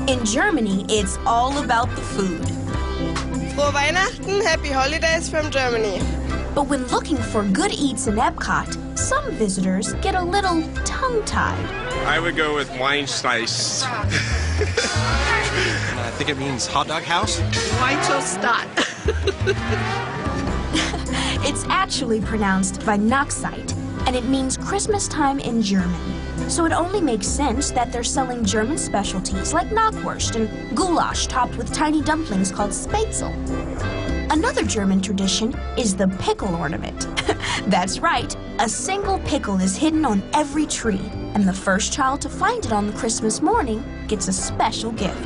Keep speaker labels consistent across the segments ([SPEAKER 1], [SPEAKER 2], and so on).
[SPEAKER 1] In Germany, it's all about the food.
[SPEAKER 2] Frohe Weihnachten, happy holidays from Germany.
[SPEAKER 1] But when looking for good eats in Epcot, some visitors get a little tongue-tied.
[SPEAKER 3] I would go with Weinsteis.
[SPEAKER 4] I think it means hot dog house.
[SPEAKER 2] Weinstadt.
[SPEAKER 1] It's actually pronounced Weihnachtszeit, and it means Christmas time in German. So it only makes sense that they're selling German specialties like Knackwurst and goulash topped with tiny dumplings called Spätzle. Another German tradition is the pickle ornament. That's right, a single pickle is hidden on every tree, and the first child to find it on the Christmas morning gets a special gift.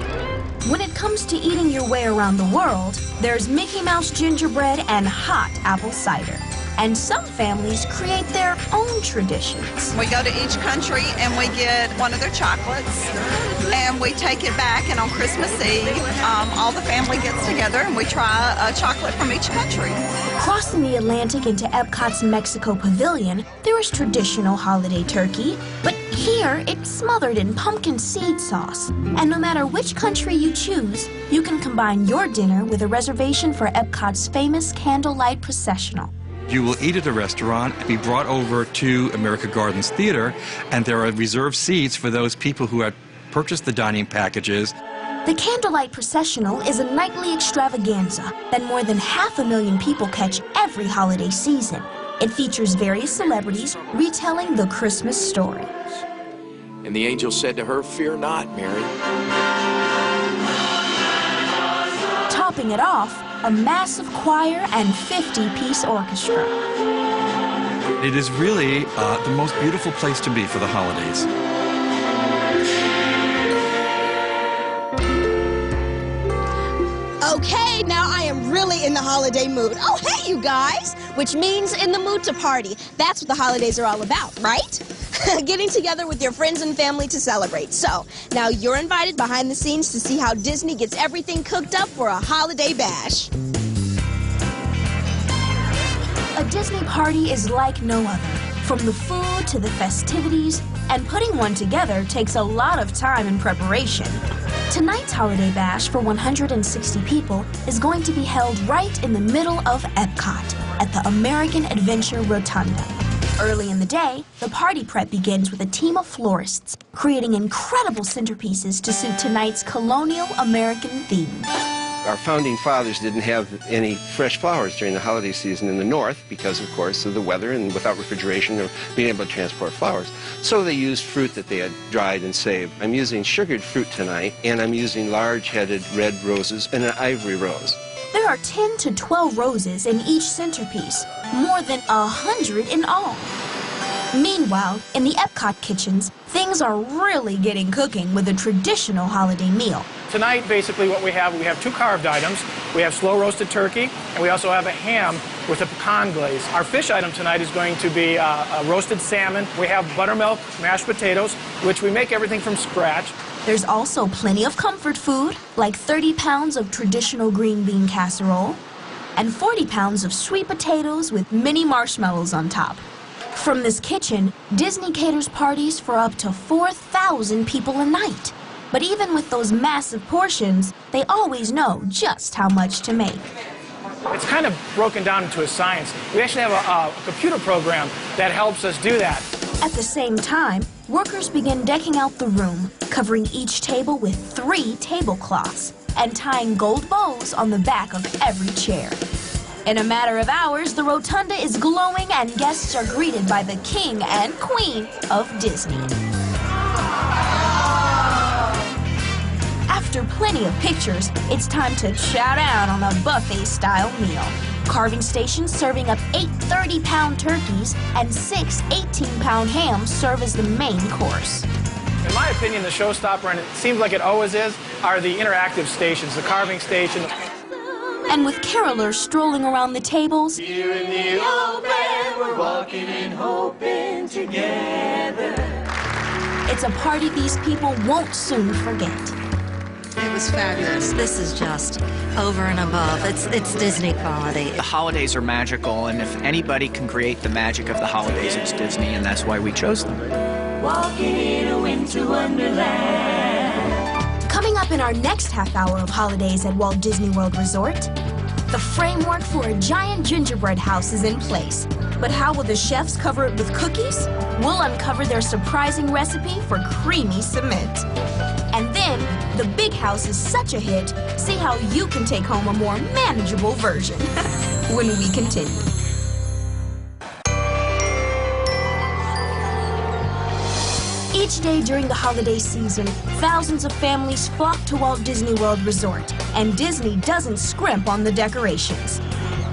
[SPEAKER 1] When it comes to eating your way around the world, there's Mickey Mouse gingerbread and hot apple cider. And some families create their own traditions.
[SPEAKER 5] We go to each country and we get one of their chocolates and we take it back, and on Christmas Eve, all the family gets together and we try a chocolate from each country.
[SPEAKER 1] Crossing the Atlantic into Epcot's Mexico Pavilion, there is traditional holiday turkey, but here it's smothered in pumpkin seed sauce. And no matter which country you choose, you can combine your dinner with a reservation for Epcot's famous Candlelight processional.
[SPEAKER 4] You will eat at a restaurant, be brought over to America Gardens Theater, and there are reserved seats for those people who have purchased the dining packages.
[SPEAKER 1] The Candlelight processional is a nightly extravaganza that more than 500,000 people catch every holiday season. It features various celebrities retelling the Christmas story.
[SPEAKER 6] And the angel said to her, "Fear not, Mary."
[SPEAKER 1] Topping it off, a massive choir and 50-piece orchestra.
[SPEAKER 4] It is really the most beautiful place to be for the holidays.
[SPEAKER 7] Okay, now I am really in the holiday mood. Oh, hey, you guys! Which means in the mood to party. That's what the holidays are all about, right? Getting together with your friends and family to celebrate. So, now you're invited behind the scenes to see how Disney gets everything cooked up for a holiday bash.
[SPEAKER 1] A Disney party is like no other. From the food to the festivities, and putting one together takes a lot of time and preparation. Tonight's holiday bash for 160 people is going to be held right in the middle of Epcot at the American Adventure Rotunda. Early in the day, the party prep begins with a team of florists creating incredible centerpieces to suit tonight's colonial American theme.
[SPEAKER 8] Our founding fathers didn't have any fresh flowers during the holiday season in the north because, of course, of the weather, and without refrigeration or being able to transport flowers. So they used fruit that they had dried and saved. I'm using sugared fruit tonight, and I'm using large-headed red roses and an ivory rose.
[SPEAKER 1] There are 10 to 12 roses in each centerpiece, more than 100 in all. Meanwhile, in the Epcot kitchens, things are really getting cooking with a traditional holiday meal.
[SPEAKER 9] Tonight, basically what we have 2 carved items. We have slow roasted turkey, and we also have a ham with a pecan glaze. Our fish item tonight is going to be a roasted salmon. We have buttermilk mashed potatoes, which we make everything from scratch.
[SPEAKER 1] There's also plenty of comfort food, like 30 pounds of traditional green bean casserole and 40 pounds of sweet potatoes with mini marshmallows on top. From this kitchen, Disney caters parties for up to 4,000 people a night. But even with those massive portions, they always know just how much to make.
[SPEAKER 9] It's kind of broken down into a science. We actually have a computer program that helps us do that.
[SPEAKER 1] At the same time, workers begin decking out the room, covering each table with 3 tablecloths and tying gold bows on the back of every chair. In a matter of hours, the rotunda is glowing and guests are greeted by the king and queen of Disney. After plenty of pictures, it's time to chow down on a buffet-style meal. Carving stations serving up 8 30-pound turkeys and 6 18-pound hams serve as the main course.
[SPEAKER 9] In my opinion, the showstopper, and it seems like it always is, are the interactive stations, the carving station.
[SPEAKER 1] And with carolers strolling around the tables,
[SPEAKER 10] here in the open, we're walking and hoping together.
[SPEAKER 1] It's a party these people won't soon forget.
[SPEAKER 11] It was fabulous. This is just over and above. It's Disney quality.
[SPEAKER 12] The holidays are magical, and if anybody can create the magic of the holidays, it's Disney, and that's why we chose them.
[SPEAKER 10] Walking in a winter wonderland.
[SPEAKER 1] Coming up up in our next half hour of holidays at Walt Disney World Resort, the framework for a giant gingerbread house is in place. But how will the chefs cover it with cookies? We'll uncover their surprising recipe for creamy cement. And then, the big house is such a hit, see how you can take home a more manageable version when we continue. Each day during the holiday season, thousands of families flock to Walt Disney World Resort, and Disney doesn't scrimp on the decorations.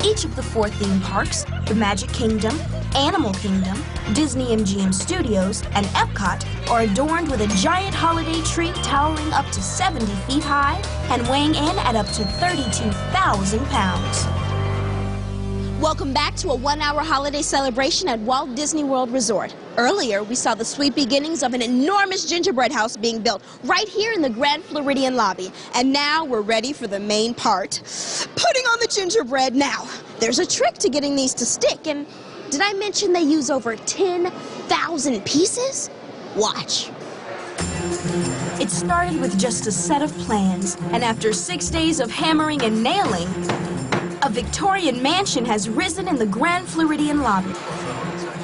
[SPEAKER 1] Each of the 4 theme parks, the Magic Kingdom, Animal Kingdom, Disney MGM Studios, and Epcot, are adorned with a giant holiday tree towering up to 70 feet high and weighing in at up to 32,000 pounds.
[SPEAKER 7] Welcome back to a 1-hour holiday celebration at Walt Disney World Resort. Earlier, we saw the sweet beginnings of an enormous gingerbread house being built right here in the Grand Floridian lobby. And now we're ready for the main part, putting on the gingerbread. Now, there's a trick to getting these to stick, and did I mention they use over 10,000 pieces? Watch.
[SPEAKER 1] It started with just a set of plans, and after 6 days of hammering and nailing, a Victorian mansion has risen in the Grand Floridian lobby.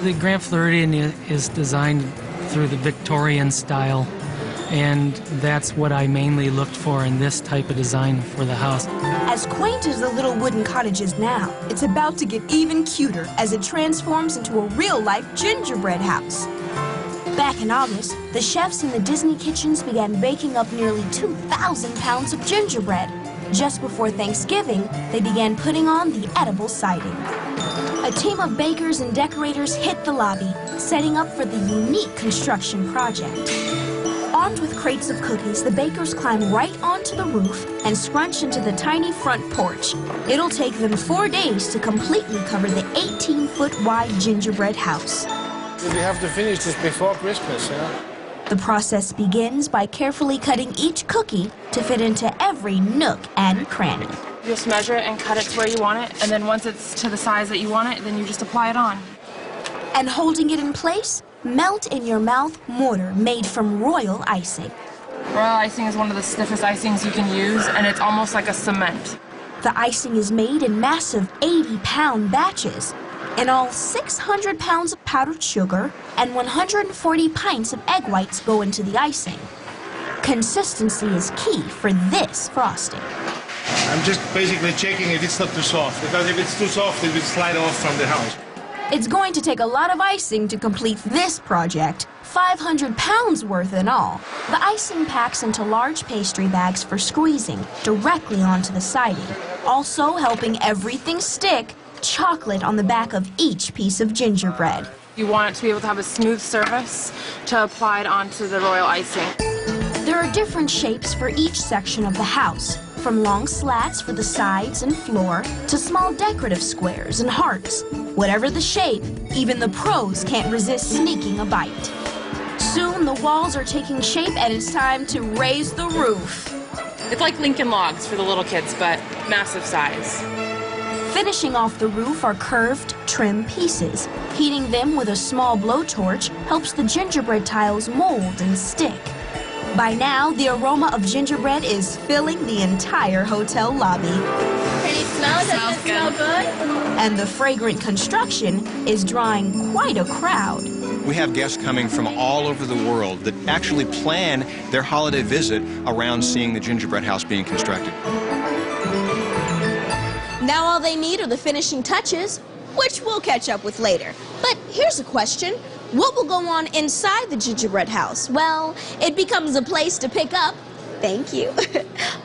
[SPEAKER 13] The Grand Floridian is designed through the Victorian style, and that's what I mainly looked for in this type of design for the house.
[SPEAKER 1] As quaint as the little wooden cottage is now, it's about to get even cuter as it transforms into a real-life gingerbread house. Back in August, the chefs in the Disney kitchens began baking up nearly 2,000 pounds of gingerbread. Just before Thanksgiving, they began putting on the edible siding. A team of bakers and decorators hit the lobby, setting up for the unique construction project. Armed with crates of cookies, the bakers climb right onto the roof and scrunch into the tiny front porch. It'll take them 4 days to completely cover the 18-foot-wide gingerbread house.
[SPEAKER 9] We have to finish this before Christmas, yeah?
[SPEAKER 1] The process begins by carefully cutting each cookie to fit into every nook and cranny.
[SPEAKER 14] Just measure it and cut it to where you want it, and then once it's to the size that you want it, then you just apply it on.
[SPEAKER 1] And holding it in place, melt-in-your-mouth mortar made from royal icing.
[SPEAKER 14] Royal icing is one of the stiffest icings you can use, and it's almost like a cement.
[SPEAKER 1] The icing is made in massive 80-pound batches. In all, 600 pounds of powdered sugar and 140 pints of egg whites go into the icing. Consistency is key for this frosting.
[SPEAKER 15] I'm just basically checking if it's not too soft, because if it's too soft, it will slide off from the house.
[SPEAKER 1] It's going to take a lot of icing to complete this project, 500 pounds worth in all. The icing packs into large pastry bags for squeezing directly onto the siding. Also helping everything stick, chocolate on the back of each piece of gingerbread.
[SPEAKER 14] You want it to be able to have a smooth surface to apply it onto the royal icing.
[SPEAKER 1] There are different shapes for each section of the house, from long slats for the sides and floor to small decorative squares and hearts. Whatever the shape, even the pros can't resist sneaking a bite. Soon the walls are taking shape and it's time to raise the roof.
[SPEAKER 14] It's like Lincoln Logs for the little kids, but massive size.
[SPEAKER 1] Finishing off the roof are curved, trim pieces. Heating them with a small blowtorch helps the gingerbread tiles mold and stick. By now, the aroma of gingerbread is filling the entire hotel lobby.
[SPEAKER 7] Pretty smell? Does it smell good?
[SPEAKER 1] And the fragrant construction is drawing quite a crowd.
[SPEAKER 16] We have guests coming from all over the world that actually plan their holiday visit around seeing the gingerbread house being constructed.
[SPEAKER 7] Now all they need are the finishing touches, which we'll catch up with later. But here's a question. What will go on inside the gingerbread house? Well, it becomes a place to pick up, thank you,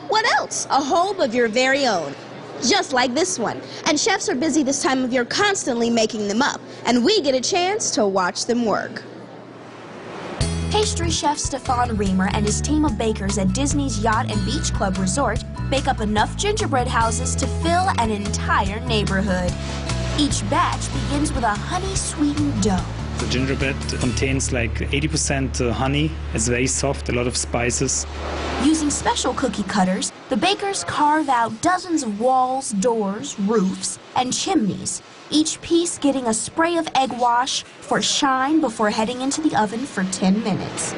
[SPEAKER 7] what else? A home of your very own, just like this one. And chefs are busy this time of year constantly making them up, and we get a chance to watch them work.
[SPEAKER 1] Pastry chef Stefan Reamer and his team of bakers at Disney's Yacht and Beach Club Resort bake up enough gingerbread houses to fill an entire neighborhood. Each batch begins with a honey-sweetened dough.
[SPEAKER 17] The gingerbread contains like 80% honey. It's very soft, a lot of spices.
[SPEAKER 1] Using special cookie cutters, the bakers carve out dozens of walls, doors, roofs, and chimneys, each piece getting a spray of egg wash for shine before heading into the oven for 10 minutes.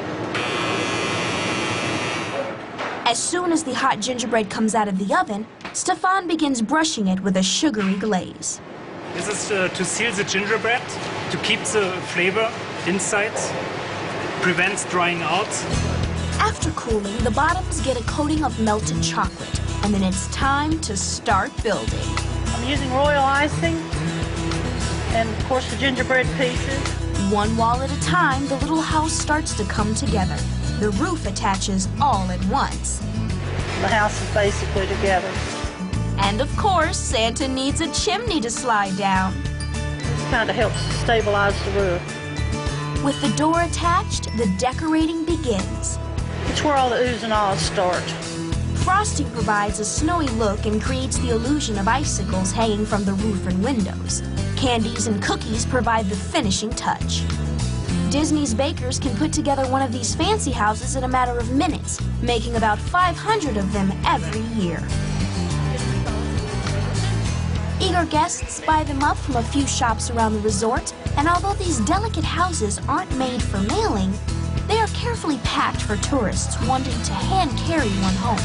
[SPEAKER 1] As soon as the hot gingerbread comes out of the oven, Stefan begins brushing it with a sugary glaze.
[SPEAKER 17] This is to seal the gingerbread, to keep the flavor inside, prevents drying out.
[SPEAKER 1] After cooling, the bottoms get a coating of melted chocolate, and then it's time to start building.
[SPEAKER 18] I'm using royal icing and, of course, the gingerbread pieces.
[SPEAKER 1] One wall at a time, the little house starts to come together. The roof attaches all at once.
[SPEAKER 18] The house is basically together.
[SPEAKER 1] And of course, Santa needs a chimney to slide down.
[SPEAKER 18] This kind of helps stabilize the roof.
[SPEAKER 1] With the door attached, the decorating begins.
[SPEAKER 18] It's where all the oohs and ahs start.
[SPEAKER 1] Frosting provides a snowy look and creates the illusion of icicles hanging from the roof and windows. Candies and cookies provide the finishing touch. Disney's bakers can put together one of these fancy houses in a matter of minutes, making about 500 of them every year. Eager guests buy them up from a few shops around the resort, and although these delicate houses aren't made for mailing, they are carefully packed for tourists wanting to hand-carry one home.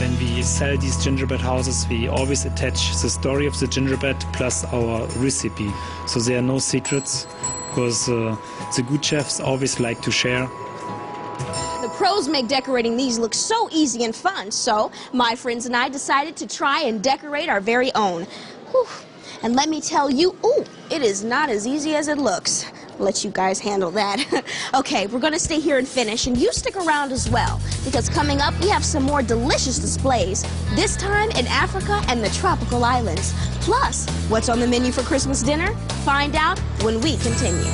[SPEAKER 17] When we sell these gingerbread houses, we always attach the story of the gingerbread plus our recipe. So there are no secrets, because the good chefs always like to share.
[SPEAKER 7] The pros make decorating these look so easy and fun, so my friends and I decided to try and decorate our very own. Whew. And let me tell you, ooh, it is not as easy as it looks. I'll let you guys handle that. Okay, we're gonna stay here and finish, and you stick around as well, because coming up we have some more delicious displays, this time in Africa and the tropical islands. Plus, what's on the menu for Christmas dinner? Find out when we continue.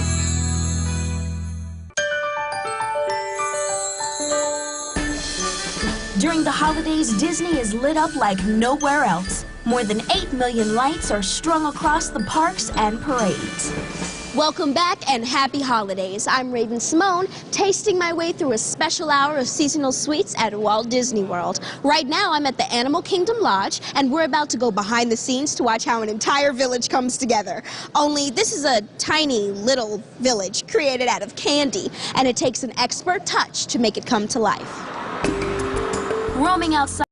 [SPEAKER 1] During the holidays, Disney is lit up like nowhere else. More than 8 million lights are strung across the parks and parades.
[SPEAKER 7] Welcome back and happy holidays. I'm Raven-Symoné, tasting my way through a special hour of seasonal sweets at Walt Disney World. Right now I'm at the Animal Kingdom Lodge, and we're about to go behind the scenes to watch how an entire village comes together. Only this is a tiny little village created out of candy, and it takes an expert touch to make it come to life.
[SPEAKER 1] Roaming outside